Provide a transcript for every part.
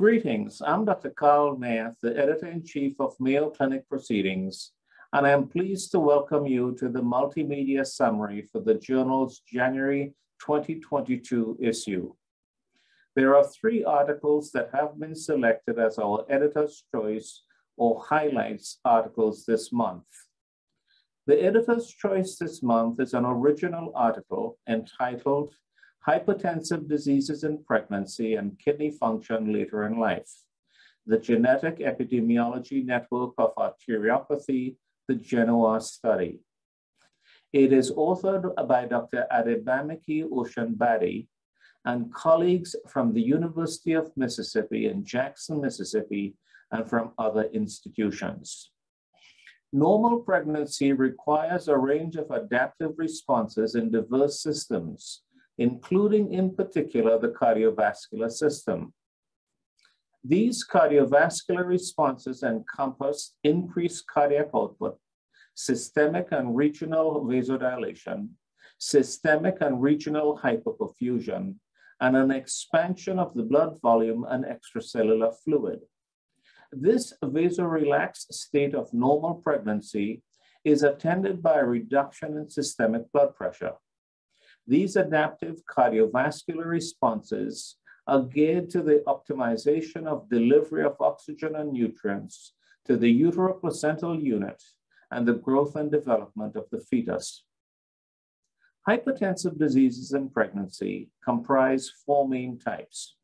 Greetings, I'm Dr. Karl Nath, the Editor-in-Chief of Mayo Clinic Proceedings, and I am pleased to welcome you to the multimedia summary for the journal's January 2022 issue. There are 3 articles that have been selected as our editor's choice or highlights articles this month. The editor's choice this month is an original article entitled Hypertensive Diseases in Pregnancy and Kidney Function Later in Life, the Genetic Epidemiology Network of Arteriopathy, the Genoa Study. It is authored by Dr. Adebamiki Oshanbadi and colleagues from the University of Mississippi in Jackson, Mississippi, and from other institutions. Normal pregnancy requires a range of adaptive responses in diverse systems, including in particular the cardiovascular system. These cardiovascular responses encompass increased cardiac output, systemic and regional vasodilation, systemic and regional hypoperfusion, and an expansion of the blood volume and extracellular fluid. This vasorelaxed state of normal pregnancy is attended by a reduction in systemic blood pressure. These adaptive cardiovascular responses are geared to the optimization of delivery of oxygen and nutrients to the uteroplacental unit and the growth and development of the fetus. Hypertensive diseases in pregnancy comprise 4 main types: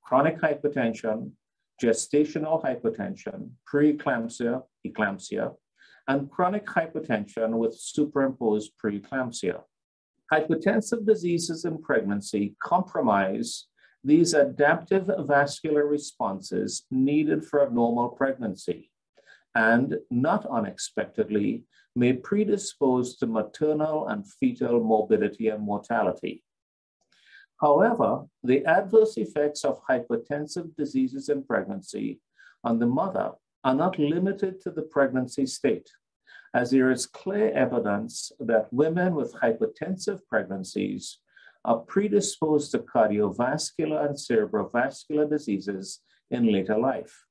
chronic hypertension, gestational hypertension, preeclampsia, eclampsia, and chronic hypertension with superimposed preeclampsia. Hypertensive diseases in pregnancy compromise these adaptive vascular responses needed for a normal pregnancy and, not unexpectedly, may predispose to maternal and fetal morbidity and mortality. However, the adverse effects of hypertensive diseases in pregnancy on the mother are not limited to the pregnancy state, as there is clear evidence that women with hypertensive pregnancies are predisposed to cardiovascular and cerebrovascular diseases in later life.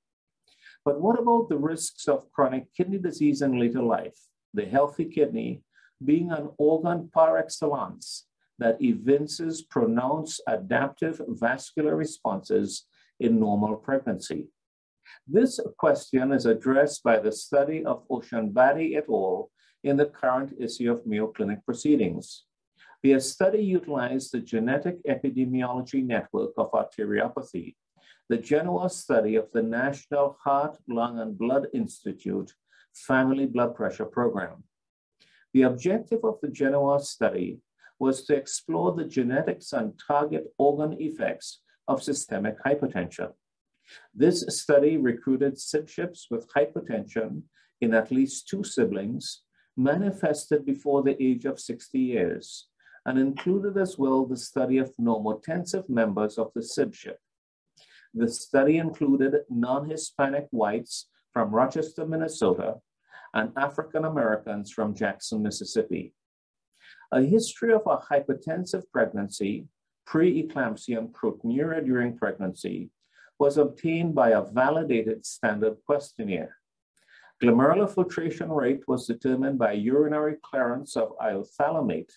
But what about the risks of chronic kidney disease in later life, the healthy kidney being an organ par excellence that evinces pronounced adaptive vascular responses in normal pregnancy? This question is addressed by the study of Oshanbadi et al. In the current issue of Mayo Clinic Proceedings. Their study utilized the Genetic Epidemiology Network of Arteriopathy, the Genoa study of the National Heart, Lung, and Blood Institute Family Blood Pressure Program. The objective of the Genoa study was to explore the genetics and target organ effects of systemic hypertension. This study recruited siblings with hypertension in at least 2 siblings manifested before the age of 60 years and included as well the study of normotensive members of the sibling. The study included non-Hispanic whites from Rochester, Minnesota, and African Americans from Jackson, Mississippi. A history of a hypertensive pregnancy, preeclampsia, and proteinuria during pregnancy was obtained by a validated standard questionnaire. Glomerular filtration rate was determined by urinary clearance of iothalamate,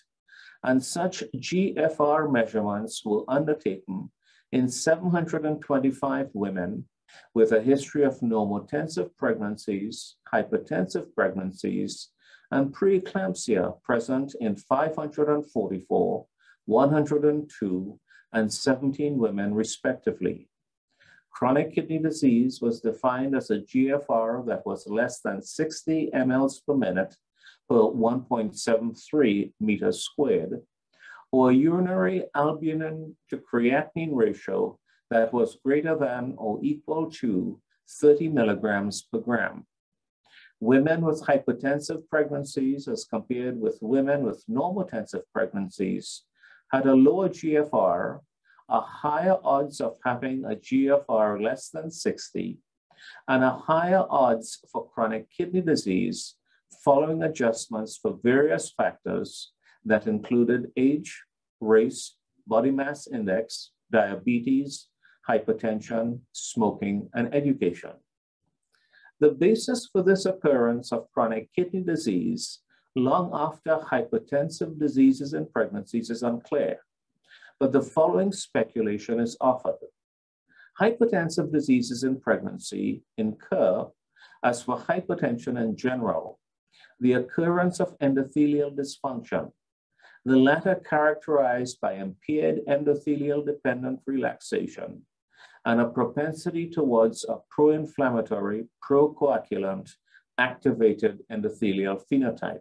and such GFR measurements were undertaken in 725 women with a history of normotensive pregnancies, hypertensive pregnancies, and preeclampsia present in 544, 102, and 17 women respectively. Chronic kidney disease was defined as a GFR that was less than 60 mLs per minute per 1.73 meters squared, or a urinary albumin to creatinine ratio that was greater than or equal to 30 milligrams per gram. Women with hypertensive pregnancies as compared with women with normotensive pregnancies had a lower GFR, a higher odds of having a GFR less than 60, and a higher odds for chronic kidney disease following adjustments for various factors that included age, race, body mass index, diabetes, hypertension, smoking, and education. The basis for this occurrence of chronic kidney disease long after hypertensive diseases in pregnancies is unclear, but the following speculation is offered. Hypertensive diseases in pregnancy incur, as for hypertension in general, the occurrence of endothelial dysfunction, the latter characterized by impaired endothelial-dependent relaxation and a propensity towards a pro-inflammatory, pro-coagulant, activated endothelial phenotype.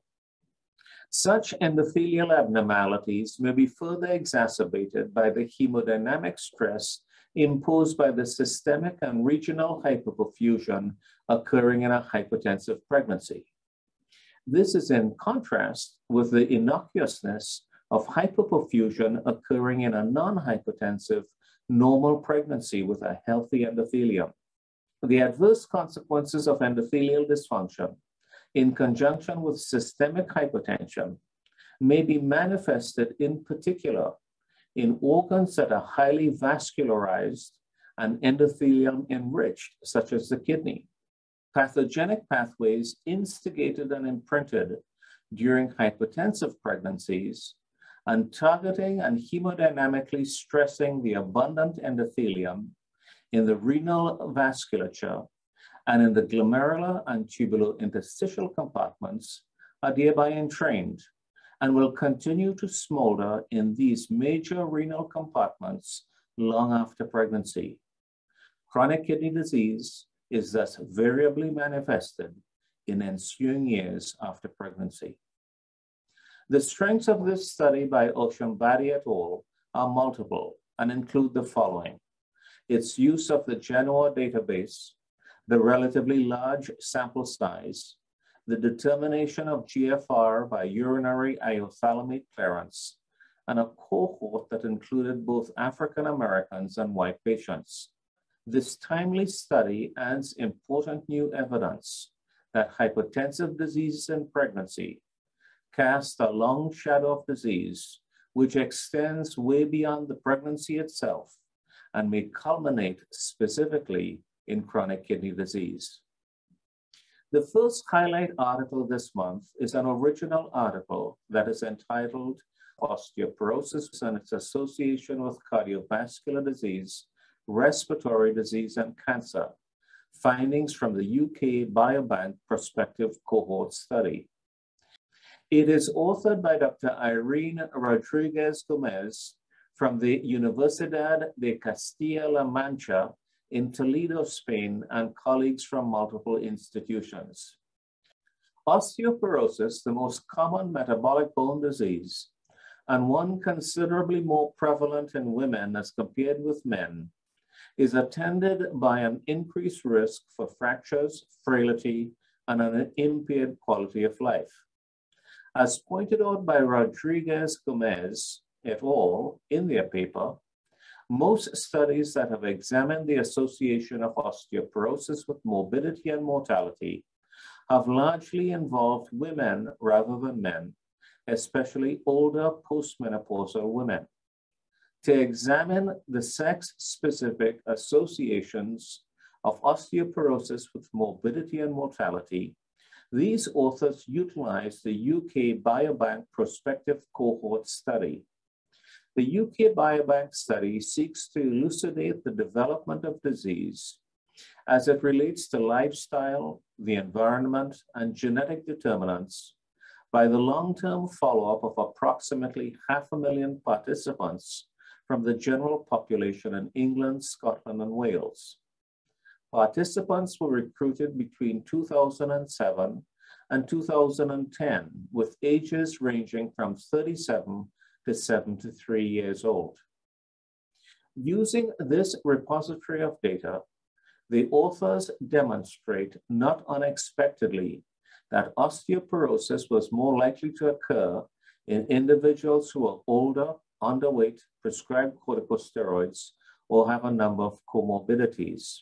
Such endothelial abnormalities may be further exacerbated by the hemodynamic stress imposed by the systemic and regional hyperperfusion occurring in a hypertensive pregnancy. This is in contrast with the innocuousness of hyperperfusion occurring in a non-hypertensive normal pregnancy with a healthy endothelium. The adverse consequences of endothelial dysfunction in conjunction with systemic hypertension may be manifested in particular in organs that are highly vascularized and endothelium enriched, such as the kidney. Pathogenic pathways instigated and imprinted during hypertensive pregnancies and targeting and hemodynamically stressing the abundant endothelium in the renal vasculature and in the glomerular and tubulointerstitial compartments are thereby entrained and will continue to smolder in these major renal compartments long after pregnancy. Chronic kidney disease is thus variably manifested in ensuing years after pregnancy. The strengths of this study by Oceanbadi et al. Are multiple and include the following: its use of the Genoa database, the relatively large sample size, the determination of GFR by urinary iothalamate clearance, and a cohort that included both African Americans and white patients. This timely study adds important new evidence that hypertensive diseases in pregnancy cast a long shadow of disease which extends way beyond the pregnancy itself and may culminate specifically in chronic kidney disease. The first highlight article this month is an original article that is entitled Osteoporosis and its Association with Cardiovascular Disease, Respiratory Disease and Cancer, Findings from the UK Biobank Prospective Cohort Study. It is authored by Dr. Irene Rodriguez Gomez from the Universidad de Castilla-La Mancha in Toledo, Spain, and colleagues from multiple institutions. Osteoporosis, the most common metabolic bone disease, and one considerably more prevalent in women as compared with men, is attended by an increased risk for fractures, frailty, and an impaired quality of life. As pointed out by Rodriguez Gomez et al. In their paper, most studies that have examined the association of osteoporosis with morbidity and mortality have largely involved women rather than men, especially older postmenopausal women. To examine the sex-specific associations of osteoporosis with morbidity and mortality, these authors utilized the UK Biobank Prospective Cohort Study. The UK Biobank study seeks to elucidate the development of disease as it relates to lifestyle, the environment, and genetic determinants by the long-term follow-up of approximately 500,000 participants from the general population in England, Scotland, and Wales. Participants were recruited between 2007 and 2010, with ages ranging from 37 to 73 years old. Using this repository of data, the authors demonstrate, not unexpectedly, that osteoporosis was more likely to occur in individuals who are older, underweight, prescribed corticosteroids, or have a number of comorbidities.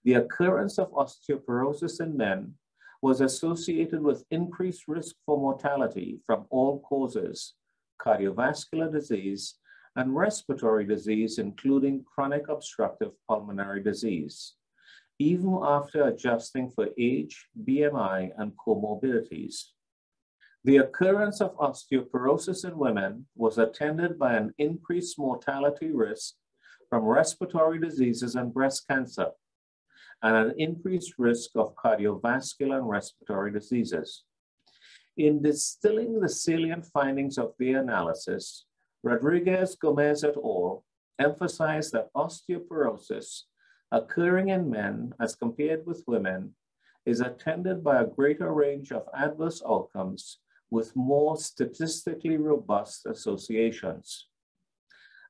The occurrence of osteoporosis in men was associated with increased risk for mortality from all causes, cardiovascular disease, and respiratory disease, including chronic obstructive pulmonary disease, even after adjusting for age, BMI, and comorbidities. The occurrence of osteoporosis in women was attended by an increased mortality risk from respiratory diseases and breast cancer, and an increased risk of cardiovascular and respiratory diseases. In distilling the salient findings of the analysis, Rodriguez-Gomez et al. Emphasized that osteoporosis occurring in men as compared with women is attended by a greater range of adverse outcomes with more statistically robust associations.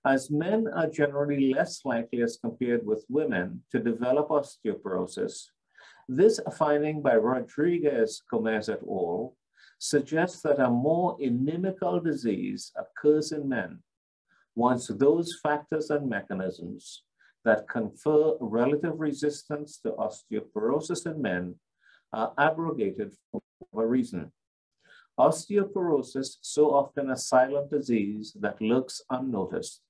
As men are generally less likely as compared with women to develop osteoporosis, this finding by Rodriguez-Gomez et al. Suggests that a more inimical disease occurs in men once those factors and mechanisms that confer relative resistance to osteoporosis in men are abrogated for a reason. Osteoporosis, so often a silent disease that lurks unnoticed,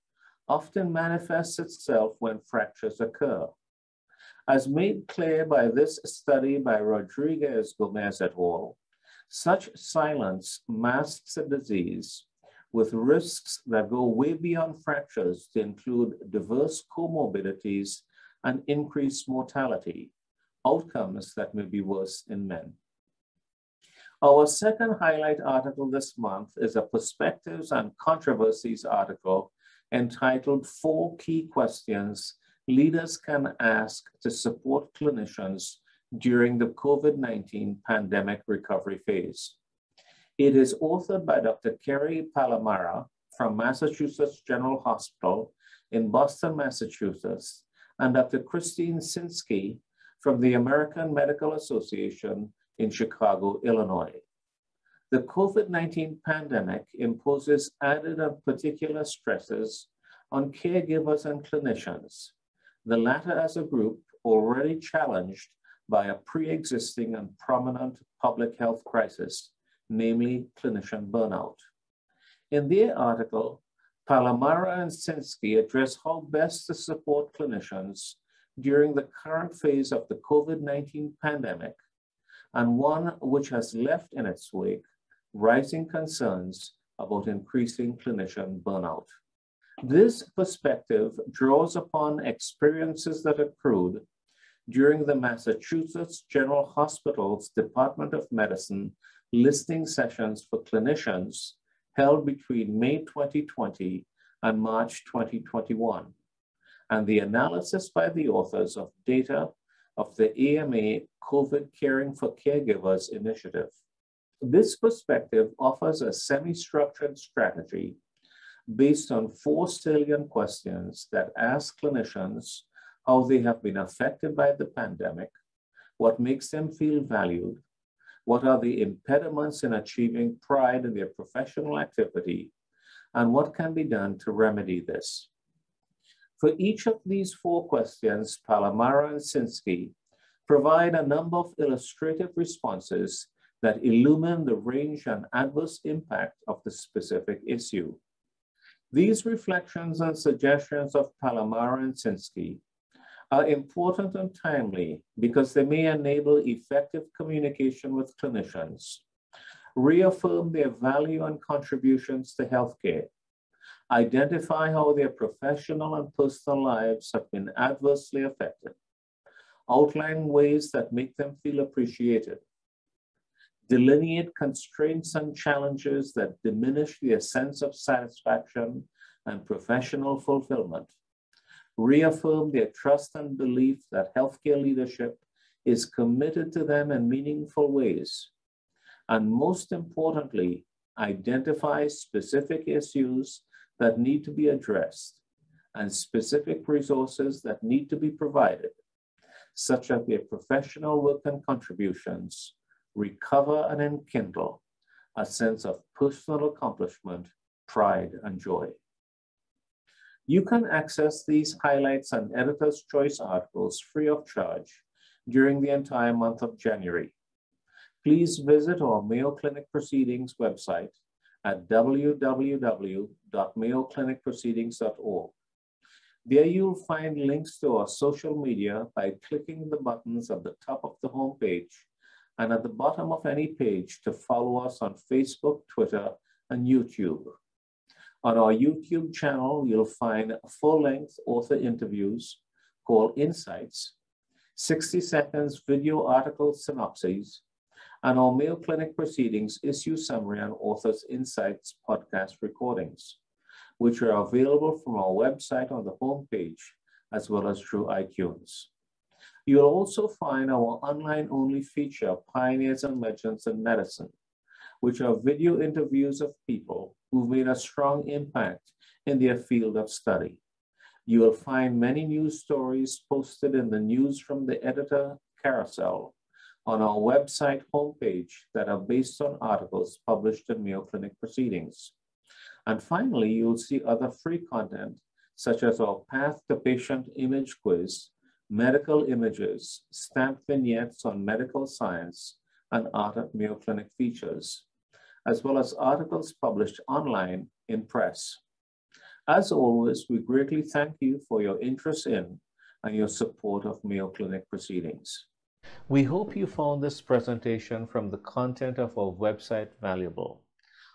often manifests itself when fractures occur. As made clear by this study by Rodriguez-Gomez et al., such silence masks a disease with risks that go way beyond fractures to include diverse comorbidities and increased mortality, outcomes that may be worse in men. Our second highlight article this month is a Perspectives and Controversies article entitled 4 Key Questions Leaders Can Ask to Support Clinicians During the COVID-19 Pandemic Recovery Phase. It is authored by Dr. Kerry Palamara from Massachusetts General Hospital in Boston, Massachusetts, and Dr. Christine Sinsky from the American Medical Association in Chicago, Illinois. The COVID-19 pandemic imposes added and particular stresses on caregivers and clinicians, the latter as a group already challenged by a pre-existing and prominent public health crisis, namely clinician burnout. In their article, Palamara and Sinsky address how best to support clinicians during the current phase of the COVID-19 pandemic, and one which has left in its wake rising concerns about increasing clinician burnout. This perspective draws upon experiences that accrued during the Massachusetts General Hospital's Department of Medicine listening sessions for clinicians held between May 2020 and March 2021, and the analysis by the authors of data of the AMA COVID Caring for Caregivers initiative. This perspective offers a semi-structured strategy based on 4 salient questions that ask clinicians how they have been affected by the pandemic, what makes them feel valued, what are the impediments in achieving pride in their professional activity, and what can be done to remedy this. For each of these 4 questions, Palamara and Sinsky provide a number of illustrative responses that illumine the range and adverse impact of the specific issue. These reflections and suggestions of Palamara and Sinsky are important and timely because they may enable effective communication with clinicians, reaffirm their value and contributions to healthcare, identify how their professional and personal lives have been adversely affected, outline ways that make them feel appreciated, delineate constraints and challenges that diminish their sense of satisfaction and professional fulfillment, reaffirm their trust and belief that healthcare leadership is committed to them in meaningful ways, and most importantly, identify specific issues that need to be addressed and specific resources that need to be provided, such that their professional work and contributions recover and enkindle a sense of personal accomplishment, pride, and joy. You can access these highlights and editor's choice articles free of charge during the entire month of January. Please visit our Mayo Clinic Proceedings website at www.mayoclinicproceedings.org. There you'll find links to our social media by clicking the buttons at the top of the homepage and at the bottom of any page to follow us on Facebook, Twitter, and YouTube. On our YouTube channel, you'll find full-length author interviews called Insights, 60 seconds video article synopses, and our Mayo Clinic Proceedings issue summary and author's insights podcast recordings, which are available from our website on the homepage, as well as through iTunes. You'll also find our online-only feature, Pioneers and Legends in Medicine, which are video interviews of people who've made a strong impact in their field of study. You will find many news stories posted in the News from the Editor carousel on our website homepage that are based on articles published in Mayo Clinic Proceedings. And finally, you'll see other free content, such as our Path to Patient image quiz, medical images, stamped vignettes on medical science, and Art at Mayo Clinic features, as well as articles published online in press. As always, we greatly thank you for your interest in and your support of Mayo Clinic Proceedings. We hope you found this presentation from the content of our website valuable.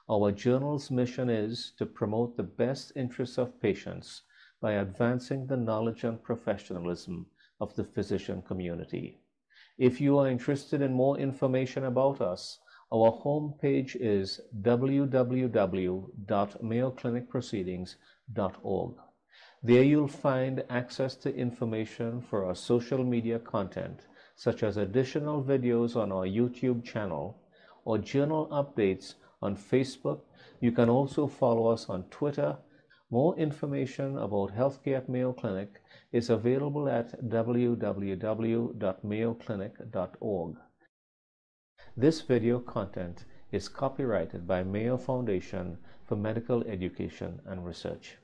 Our journal's mission is to promote the best interests of patients by advancing the knowledge and professionalism of the physician community. If you are interested in more information about us, our homepage is www.mayoclinicproceedings.org. There you'll find access to information for our social media content, such as additional videos on our YouTube channel or journal updates on Facebook. You can also follow us on Twitter. More information about healthcare at Mayo Clinic is available at www.mayoclinic.org. This video content is copyrighted by Mayo Foundation for Medical Education and Research.